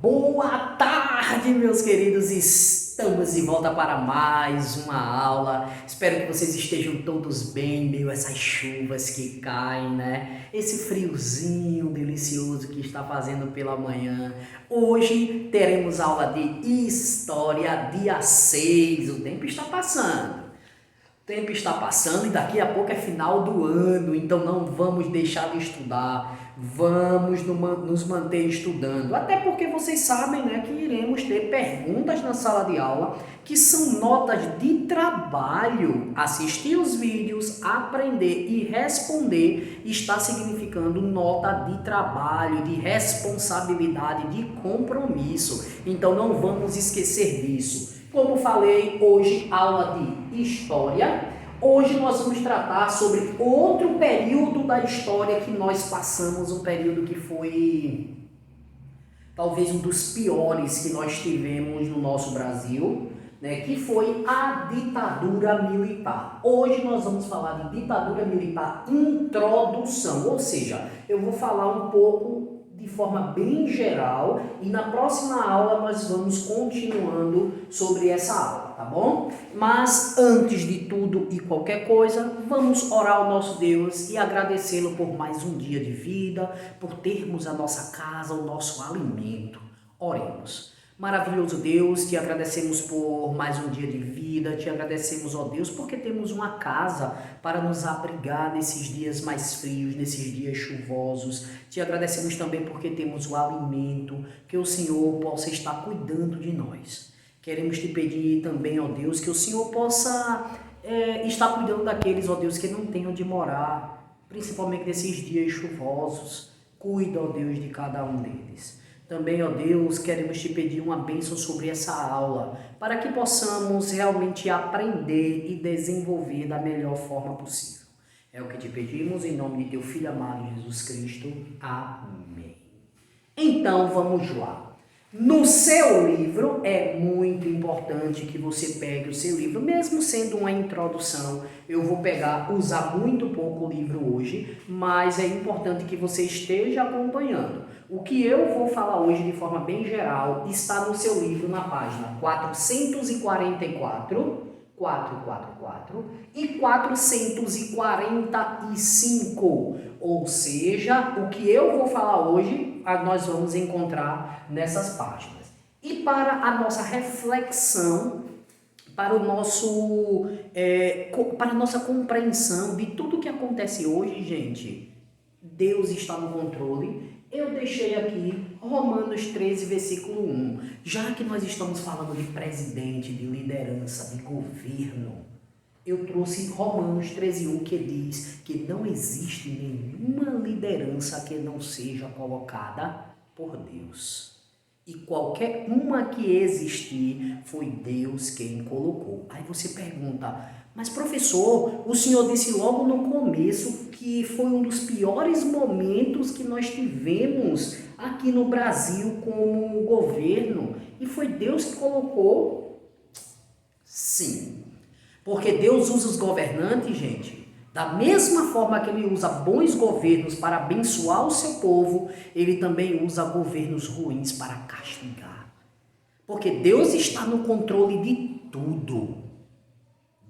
Boa tarde, meus queridos! Estamos de volta para mais uma aula. Espero que vocês estejam todos bem, meio essas chuvas que caem, né? Esse friozinho delicioso que está fazendo pela manhã. Hoje teremos aula de História, dia 6. O tempo está passando. O tempo está passando e daqui a pouco é final do ano, então não vamos deixar de estudar, vamos nos manter estudando. Até porque vocês sabem, né, que iremos ter perguntas na sala de aula, que são notas de trabalho. Assistir os vídeos, aprender e responder está significando nota de trabalho, de responsabilidade, de compromisso. Então não vamos esquecer disso. Como falei, hoje aula de História. Hoje nós vamos tratar sobre outro período da história que nós passamos, um período que foi talvez um dos piores que nós tivemos no nosso Brasil, né, que foi a ditadura militar. Hoje nós vamos falar de ditadura militar introdução, ou seja, eu vou falar um pouco de forma bem geral e na próxima aula nós vamos continuando sobre essa aula, tá bom? Mas antes de tudo e qualquer coisa, vamos orar ao nosso Deus e agradecê-lo por mais um dia de vida, por termos a nossa casa, o nosso alimento. Oremos. Maravilhoso Deus, te agradecemos por mais um dia de vida, te agradecemos, ó Deus, porque temos uma casa para nos abrigar nesses dias mais frios, nesses dias chuvosos. Te agradecemos também porque temos o alimento, que o Senhor possa estar cuidando de nós. Queremos te pedir também, ó Deus, que o Senhor possa estar cuidando daqueles, ó Deus, que não têm onde morar, principalmente nesses dias chuvosos. Cuida, ó Deus, de cada um deles. Também, ó Deus, queremos te pedir uma bênção sobre essa aula, para que possamos realmente aprender e desenvolver da melhor forma possível. É o que te pedimos em nome de teu Filho amado Jesus Cristo. Amém. Então, vamos lá. No seu livro, é muito importante que você pegue o seu livro, mesmo sendo uma introdução. Eu vou usar muito pouco o livro hoje, mas é importante que você esteja acompanhando. O que eu vou falar hoje de forma bem geral está no seu livro na página 444, 444 e 445, ou seja, o que eu vou falar hoje nós vamos encontrar nessas páginas. E para a nossa reflexão, para a nossa compreensão de tudo que acontece hoje, gente, Deus está no controle. Eu deixei aqui Romanos 13, versículo 1. Já que nós estamos falando de presidente, de liderança, de governo, eu trouxe Romanos 13, 1, que diz que não existe nenhuma liderança que não seja colocada por Deus. E qualquer uma que existir, foi Deus quem colocou. Aí você pergunta, mas professor, o senhor disse logo no começo que foi um dos piores momentos que nós tivemos aqui no Brasil como governo. E foi Deus que colocou? Sim. Porque Deus usa os governantes, gente, da mesma forma que Ele usa bons governos para abençoar o seu povo, Ele também usa governos ruins para castigar. Porque Deus está no controle de tudo.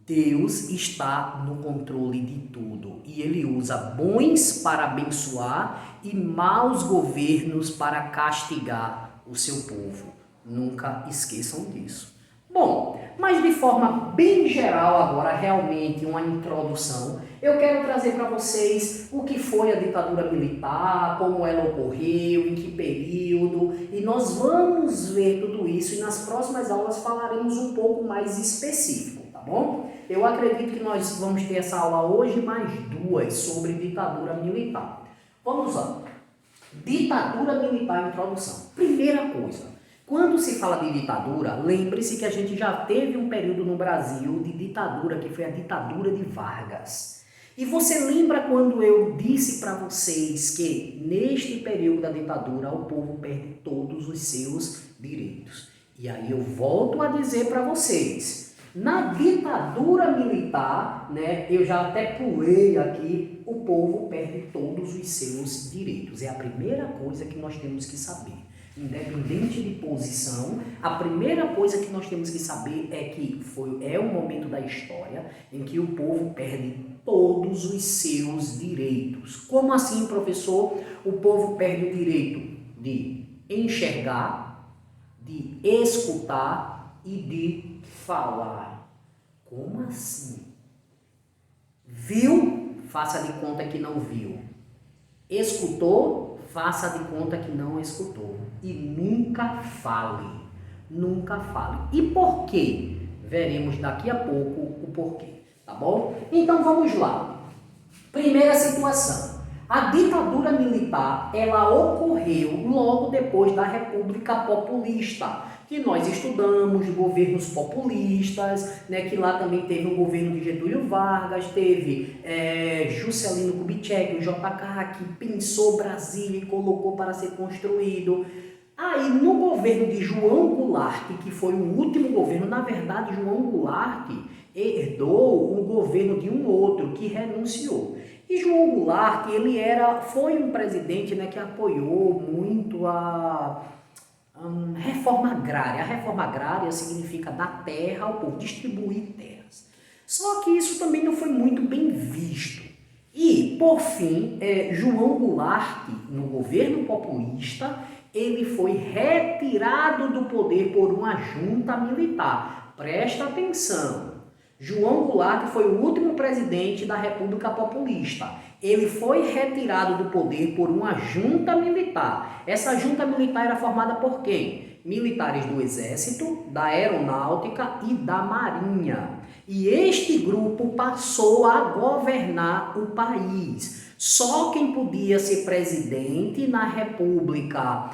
Deus está no controle de tudo. E Ele usa bons para abençoar e maus governos para castigar o seu povo. Nunca esqueçam disso. Bom, mas de forma bem geral agora, realmente uma introdução, eu quero trazer para vocês o que foi a ditadura militar, como ela ocorreu, em que período, e nós vamos ver tudo isso e nas próximas aulas falaremos um pouco mais específico, tá bom? Eu acredito que nós vamos ter essa aula hoje, mais duas, sobre ditadura militar. Vamos lá. Ditadura militar, introdução. Primeira coisa. Quando se fala de ditadura, lembre-se que a gente já teve um período no Brasil de ditadura, que foi a ditadura de Vargas. E você lembra quando eu disse para vocês que neste período da ditadura o povo perde todos os seus direitos? E aí eu volto a dizer para vocês, na ditadura militar, né, eu já até pulei aqui, o povo perde todos os seus direitos. É a primeira coisa que nós temos que saber. independente de posição, a primeira coisa que nós temos que saber é que é um momento da história em que o povo perde todos os seus direitos. Como assim, professor? O povo perde o direito de enxergar, de escutar e de falar. Como assim? Viu? Faça de conta que não viu. Escutou? Faça de conta que não escutou. E nunca fale. Nunca fale. E por quê? Veremos daqui a pouco o porquê. Tá bom? Então vamos lá. Primeira situação. A ditadura militar, ela ocorreu logo depois da República Populista, que nós estudamos, governos populistas, né, que lá também teve o governo de Getúlio Vargas, teve Juscelino Kubitschek, o JK, que pensou Brasília e colocou para ser construído. Aí, no governo de João Goulart, que foi o último governo, na verdade, João Goulart herdou o governo de um outro que renunciou. E João Goulart, foi um presidente, né, que apoiou muito a reforma agrária. A reforma agrária significa dar terra ao povo, distribuir terras. Só que isso também não foi muito bem visto. E, por fim, João Goulart, no governo populista, ele foi retirado do poder por uma junta militar. Presta atenção. João Goulart foi o último presidente da República Populista. Ele foi retirado do poder por uma junta militar. Essa junta militar era formada por quem? Militares do Exército, da Aeronáutica e da Marinha. E este grupo passou a governar o país. Só quem podia ser presidente na República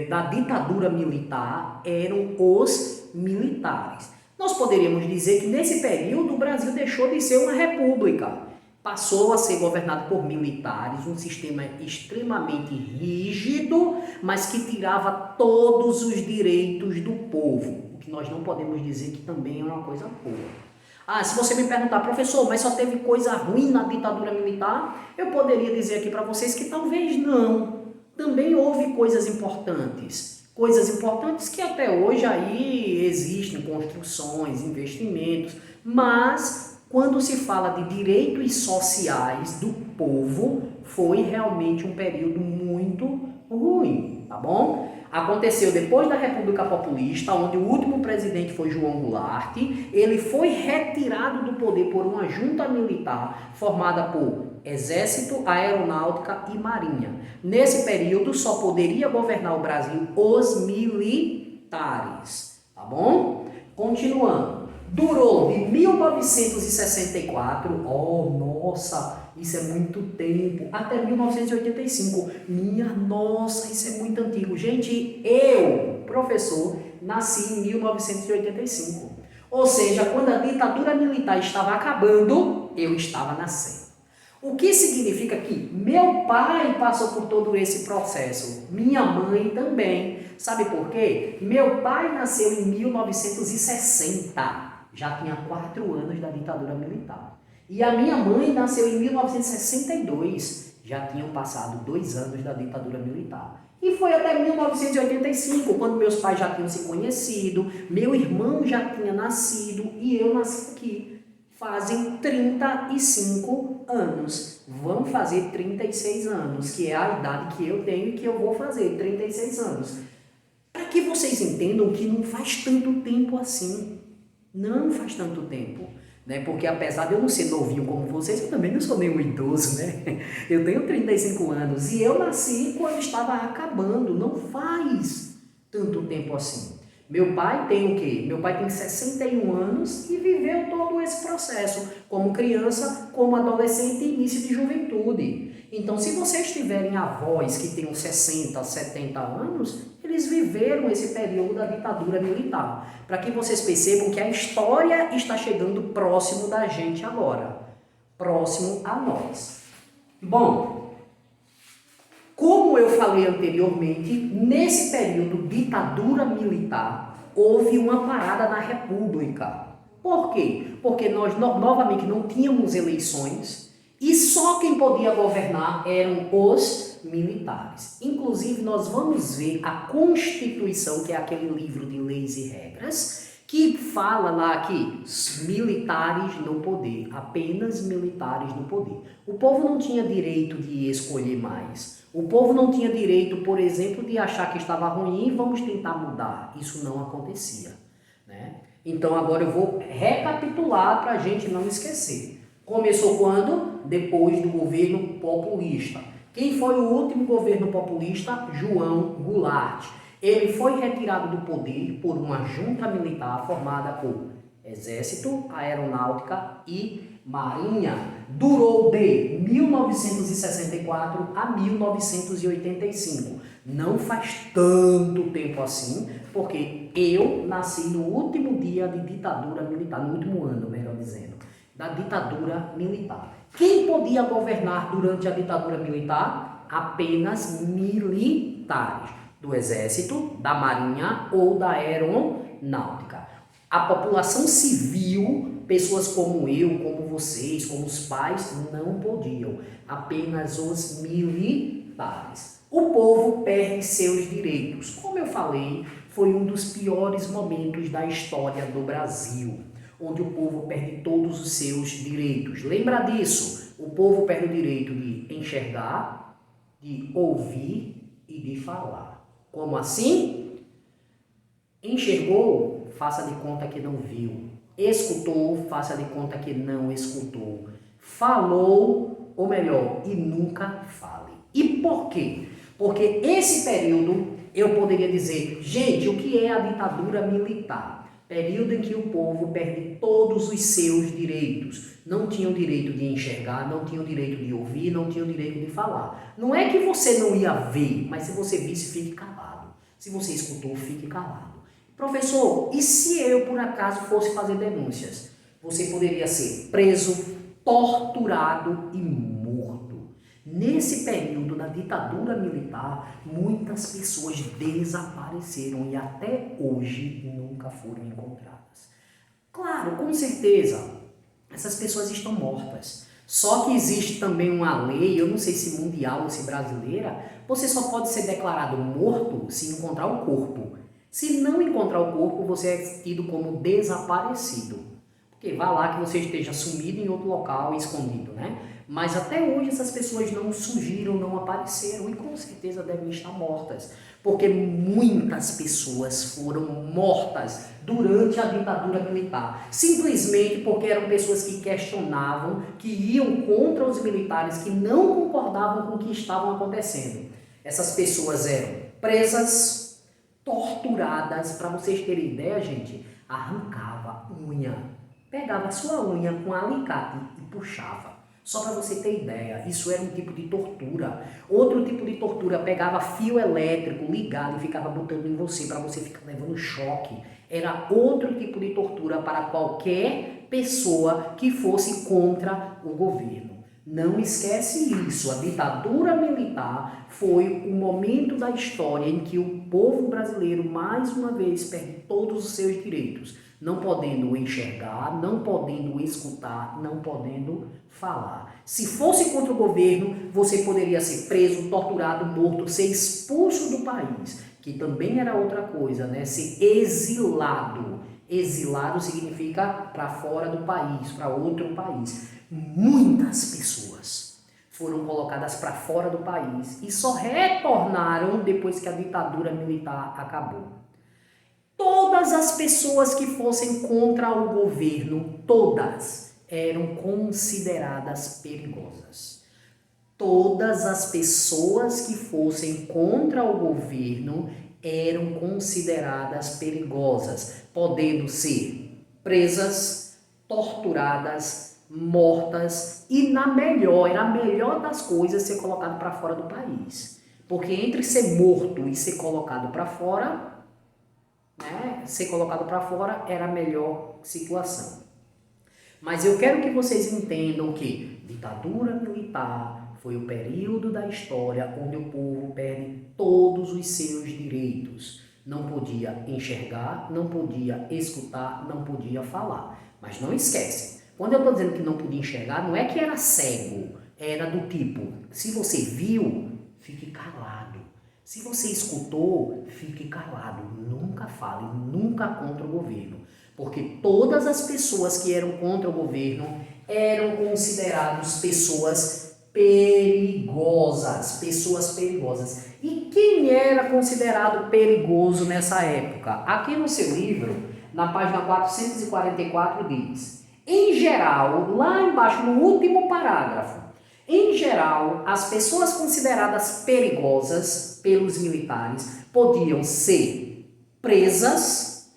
da ditadura militar eram os militares. Nós poderíamos dizer que nesse período o Brasil deixou de ser uma república. Passou a ser governado por militares, um sistema extremamente rígido, mas que tirava todos os direitos do povo. O que nós não podemos dizer que também é uma coisa boa. Se você me perguntar, professor, mas só teve coisa ruim na ditadura militar? Eu poderia dizer aqui para vocês que talvez não. Também houve coisas importantes. Coisas importantes que até hoje aí existem construções, investimentos, mas quando se fala de direitos sociais do povo, foi realmente um período muito ruim, tá bom? Aconteceu depois da República Populista, onde o último presidente foi João Goulart. Ele foi retirado do poder por uma junta militar formada por Exército, Aeronáutica e Marinha. Nesse período só poderia governar o Brasil os militares, tá bom? Continuando. Durou de 1964, nossa, isso é muito tempo, até 1985. Minha nossa, isso é muito antigo. Gente, eu, professor, nasci em 1985. Ou seja, quando a ditadura militar estava acabando, eu estava nascendo. O que significa que meu pai passou por todo esse processo, minha mãe também. Sabe por quê? Meu pai nasceu em 1960, já tinha 4 anos da ditadura militar. E a minha mãe nasceu em 1962, já tinham passado 2 anos da ditadura militar. E foi até 1985, quando meus pais já tinham se conhecido, meu irmão já tinha nascido e eu nasci aqui. Fazem 35 anos. Vão fazer 36 anos, que é a idade que eu tenho e que eu vou fazer, 36 anos. Para que vocês entendam que não faz tanto tempo assim. Não faz tanto tempo. Né? Porque apesar de eu não ser novinho como vocês, eu também não sou nenhum idoso, né? Eu tenho 35 anos e eu nasci quando estava acabando. Não faz tanto tempo assim. Meu pai tem o quê? Meu pai tem 61 anos e viveu todo esse processo, como criança, como adolescente e início de juventude. Então, se vocês tiverem avós que tenham 60, 70 anos, eles viveram esse período da ditadura militar. Para que vocês percebam que a história está chegando próximo da gente agora. Próximo a nós. Bom, como eu falei anteriormente, nesse período ditadura militar, houve uma parada na República. Por quê? Porque nós novamente não tínhamos eleições e só quem podia governar eram os militares. Inclusive, nós vamos ver a Constituição, que é aquele livro de leis e regras, que fala lá que militares no poder, apenas militares no poder. O povo não tinha direito de escolher mais. O povo não tinha direito, por exemplo, de achar que estava ruim e vamos tentar mudar. Isso não acontecia, né? Então agora eu vou recapitular para a gente não esquecer. Começou quando? Depois do governo populista. Quem foi o último governo populista? João Goulart. Ele foi retirado do poder por uma junta militar formada por Exército, Aeronáutica e Marinha. Durou de 1964 a 1985. Não faz tanto tempo assim, porque eu nasci no último dia de ditadura militar, no último ano, melhor dizendo, da ditadura militar. Quem podia governar durante a ditadura militar? Apenas militares. Do Exército, da Marinha ou da Aeronáutica. A população civil, pessoas como eu, como vocês, como os pais, não podiam. Apenas os militares. O povo perde seus direitos. Como eu falei, foi um dos piores momentos da história do Brasil, onde o povo perde todos os seus direitos. Lembra disso? O povo perde o direito de enxergar, de ouvir e de falar. Como assim? Enxergou? Faça de conta que não viu. Escutou? Faça de conta que não escutou. Falou, ou melhor, e nunca fale. E por quê? Porque esse período, eu poderia dizer, gente, o que é a ditadura militar? Período em que o povo perde todos os seus direitos. Não tinha o direito de enxergar, não tinha o direito de ouvir, não tinha o direito de falar. Não é que você não ia ver, mas se você visse, fique calado. Se você escutou, fique calado. Professor, e se eu, por acaso, fosse fazer denúncias? Você poderia ser preso, torturado e morto. Nesse período da ditadura militar, muitas pessoas desapareceram e até hoje nunca foram encontradas. Claro, com certeza, essas pessoas estão mortas. Só que existe também uma lei, eu não sei se mundial ou se brasileira, você só pode ser declarado morto se encontrar o corpo. Se não encontrar o corpo, você é tido como desaparecido. Porque vai lá que você esteja sumido em outro local, escondido, né? Mas até hoje essas pessoas não surgiram, não apareceram e com certeza devem estar mortas. Porque muitas pessoas foram mortas durante a ditadura militar. Simplesmente porque eram pessoas que questionavam, que iam contra os militares, que não concordavam com o que estavam acontecendo. Essas pessoas eram presas, torturadas. Para vocês terem ideia, gente, arrancava unha. Pegava a sua unha com alicate e puxava. Só para você ter ideia, isso era um tipo de tortura. Outro tipo de tortura, pegava fio elétrico ligado e ficava botando em você para você ficar levando choque. Era outro tipo de tortura para qualquer pessoa que fosse contra o governo. Não esquece isso, a ditadura militar foi o momento da história em que o povo brasileiro mais uma vez perde todos os seus direitos. Não podendo enxergar, não podendo escutar, não podendo falar. Se fosse contra o governo, você poderia ser preso, torturado, morto, ser expulso do país, que também era outra coisa, né? Ser exilado. Exilado significa para fora do país, para outro país. Muitas pessoas foram colocadas para fora do país e só retornaram depois que a ditadura militar acabou. Todas as pessoas que fossem contra o governo, todas, eram consideradas perigosas. Todas as pessoas que fossem contra o governo eram consideradas perigosas, podendo ser presas, torturadas, mortas e era a melhor das coisas ser colocado para fora do país. Porque entre ser morto e ser colocado para fora, ser colocado para fora era a melhor situação. Mas eu quero que vocês entendam que ditadura militar foi o período da história onde o povo perde todos os seus direitos. Não podia enxergar, não podia escutar, não podia falar. Mas não esquece, quando eu estou dizendo que não podia enxergar, não é que era cego, era do tipo, se você viu, fique calado. Se você escutou, fique calado. Nunca fale, nunca contra o governo. Porque todas as pessoas que eram contra o governo eram consideradas pessoas perigosas. Pessoas perigosas. E quem era considerado perigoso nessa época? Aqui no seu livro, na página 444, diz: em geral, lá embaixo no último parágrafo, em geral, as pessoas consideradas perigosas pelos militares podiam ser presas,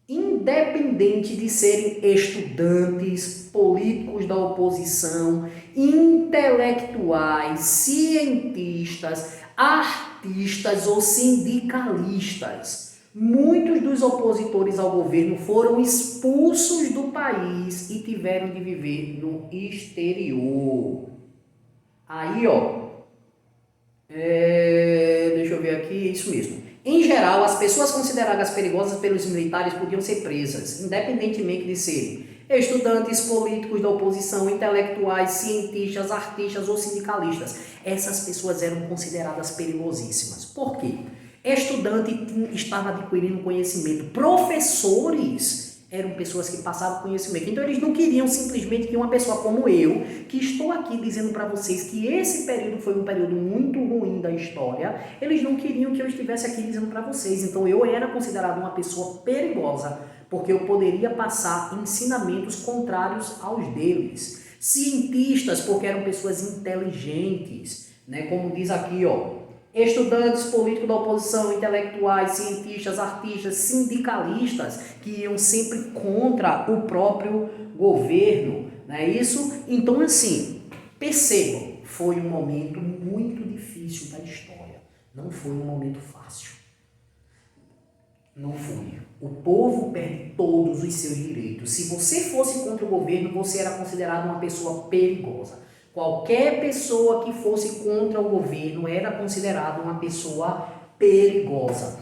independente de serem estudantes, políticos da oposição, intelectuais, cientistas, artistas ou sindicalistas. Muitos dos opositores ao governo foram expulsos do país e tiveram de viver no exterior. Aí, deixa eu ver aqui, isso mesmo. Em geral, as pessoas consideradas perigosas pelos militares podiam ser presas, independentemente de serem estudantes, políticos da oposição, intelectuais, cientistas, artistas ou sindicalistas. Essas pessoas eram consideradas perigosíssimas. Por quê? Estudante estava adquirindo conhecimento, professores eram pessoas que passavam conhecimento. Então eles não queriam simplesmente que uma pessoa como eu, que estou aqui dizendo para vocês que esse período foi um período muito ruim da história, eles não queriam que eu estivesse aqui dizendo para vocês. Então eu era considerado uma pessoa perigosa, porque eu poderia passar ensinamentos contrários aos deles. Cientistas, porque eram pessoas inteligentes, né? Como diz aqui, estudantes, políticos da oposição, intelectuais, cientistas, artistas, sindicalistas, que iam sempre contra o próprio governo, não é isso? Então, assim, percebam, foi um momento muito difícil da história, não foi um momento fácil. Não foi. O povo perde todos os seus direitos. Se você fosse contra o governo, você era considerado uma pessoa perigosa. Qualquer pessoa que fosse contra o governo era considerada uma pessoa perigosa.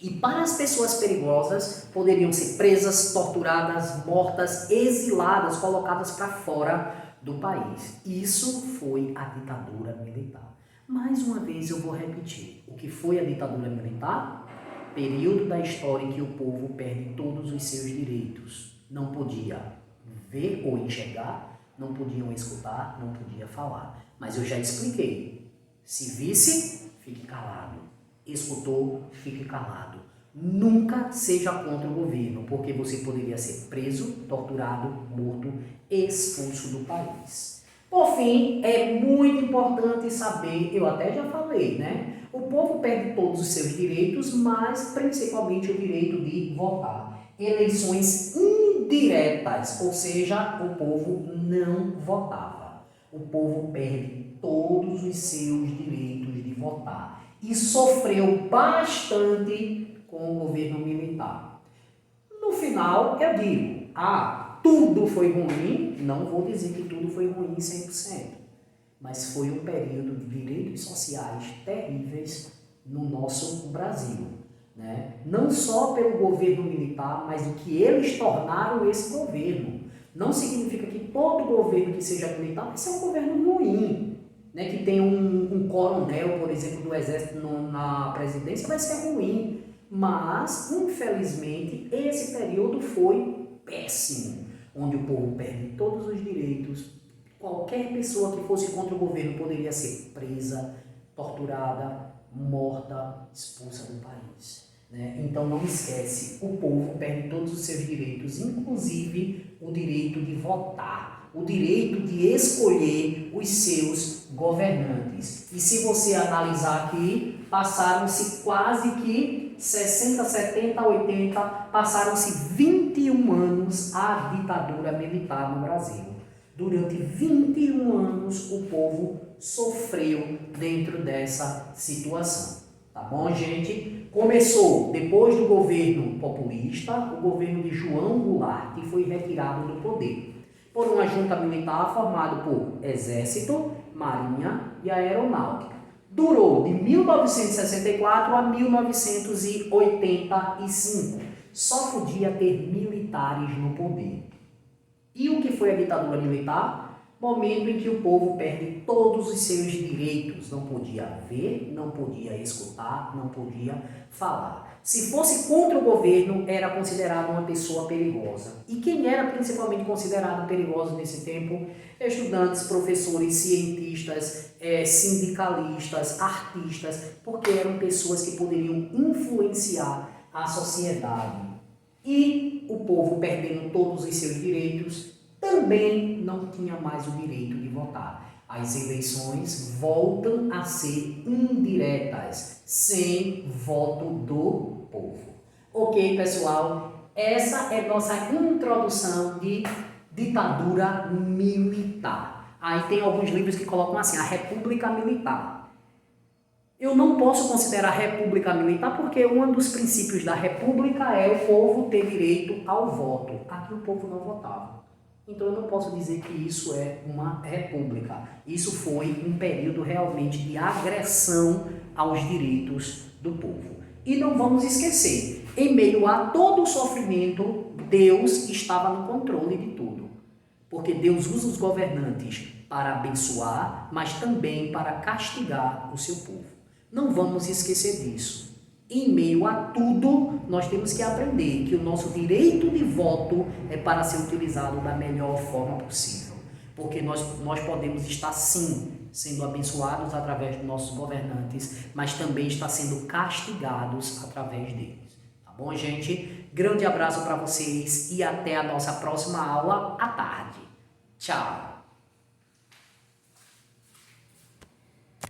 E para as pessoas perigosas, poderiam ser presas, torturadas, mortas, exiladas, colocadas para fora do país. Isso foi a ditadura militar. Mais uma vez eu vou repetir. O que foi a ditadura militar? Período da história em que o povo perde todos os seus direitos. Não podia ver ou enxergar, não podiam escutar, não podia falar. Mas eu já expliquei. Se visse, fique calado. Escutou, fique calado. Nunca seja contra o governo, porque você poderia ser preso, torturado, morto, expulso do país. Por fim, é muito importante saber, eu até já falei, né? O povo perde todos os seus direitos, mas principalmente o direito de votar. Eleições indiretas, ou seja, o povo não votava. O povo perde todos os seus direitos de votar e sofreu bastante com o governo militar. No final, eu digo, tudo foi ruim, não vou dizer que tudo foi ruim 100%, mas foi um período de direitos sociais terríveis no nosso Brasil. Né? Não só pelo governo militar, mas o que eles tornaram esse governo. Não significa que todo governo que seja militar vai ser um governo ruim, né? Que tem um coronel, por exemplo, do exército na presidência, vai ser ruim. Mas, infelizmente, esse período foi péssimo, onde o povo perde todos os direitos. Qualquer pessoa que fosse contra o governo poderia ser presa, torturada, morta, expulsa do país. Né? Então não esquece, o povo perde todos os seus direitos, inclusive o direito de votar, o direito de escolher os seus governantes. E se você analisar aqui, passaram-se quase que 60, 70, 80, passaram-se 21 anos a ditadura militar no Brasil. Durante 21 anos o povo sofreu dentro dessa situação. Tá bom, gente? Começou depois do governo populista, o governo de João Goulart, que foi retirado do poder por uma junta militar formada por Exército, Marinha e Aeronáutica. Durou de 1964 a 1985. Só podia ter militares no poder. E o que foi a ditadura militar? Momento em que o povo perde todos os seus direitos. Não podia ver, não podia escutar, não podia falar. Se fosse contra o governo, era considerado uma pessoa perigosa. E quem era principalmente considerado perigoso nesse tempo? Estudantes, professores, cientistas, sindicalistas, artistas, porque eram pessoas que poderiam influenciar a sociedade. E o povo, perdendo todos os seus direitos, também não tinha mais o direito de votar. As eleições voltam a ser indiretas, sem voto do povo. Ok, pessoal? Essa é nossa introdução de ditadura militar. Aí tem alguns livros que colocam assim, a República Militar. Eu não posso considerar a República Militar porque um dos princípios da República é o povo ter direito ao voto. Aqui o povo não votava. Então eu não posso dizer que isso é uma república. Isso foi um período realmente de agressão aos direitos do povo. E não vamos esquecer, em meio a todo o sofrimento, Deus estava no controle de tudo. Porque Deus usa os governantes para abençoar, mas também para castigar o seu povo. Não vamos esquecer disso. Em meio a tudo, nós temos que aprender que o nosso direito de voto é para ser utilizado da melhor forma possível. Porque nós podemos estar, sim, sendo abençoados através dos nossos governantes, mas também estar sendo castigados através deles. Tá bom, gente? Grande abraço para vocês e até a nossa próxima aula à tarde. Tchau!